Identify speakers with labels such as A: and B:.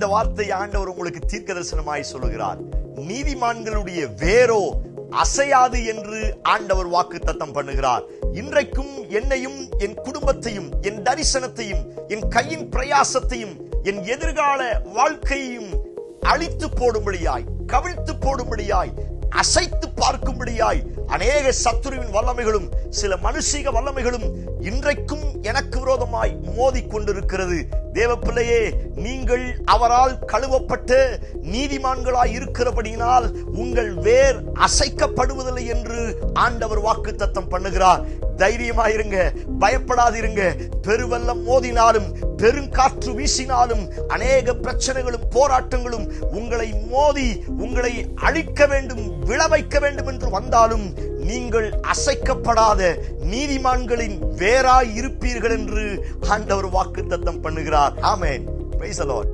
A: இந்த வார்த்தை ஆண்டவர் உங்களுக்கு தீர்க்க தரிசனமாய் சொல்லுகிறார். நீதிமான்களுடைய வேரோ அசையாது என்று ஆண்டவர் வாக்குத்தத்தம் பண்ணுகிறார். இன்றைக்கும் என்னையும் என் குடும்பத்தையும் என் தரிசனத்தையும் என் கையின் பிரயாசத்தையும் என் எதிர்கால வாழ்க்கையையும் அழித்து போடும்படியாய், கவிழ்த்து போடும்படியாய், அசைத்து பார்க்கும்படியாய் அநேக சத்துருவின் வல்லமைகளும் சில மனுஷிக வல்லமைகளும் இன்றைக்கும் எனக்கு விரோதமாய் மோதி கொண்டிருக்கிறது. தேவ பிள்ளையே, நீங்கள் அவரால் கழுவப்பட்ட நீதிமான்களாய் இருக்கிறபடியினால் உங்கள் வேர் அசைக்கப்படுவதில்லை என்று ஆண்டவர் வாக்குத்தத்தம் பண்ணுகிறார். தைரியமாயிருங்க, பயப்படாதிருங்க. பெருவெல்லம் மோதினாலும் பெருங்காற்று வீசினாலும் அநேக பிரச்சனைகளும் போராட்டங்களும் உங்களை மோதி உங்களை அழிக்க வேண்டும், விழவைக்க வேண்டும் என்று வந்தாலும் நீங்கள் அசைக்கப்படாத நீதிமான்களின் வேராய் இருப்பீர்கள் என்று ஆண்டவர் வாக்குத்தத்தம் பண்ணுகிறார். ஆமென். Praise the Lord.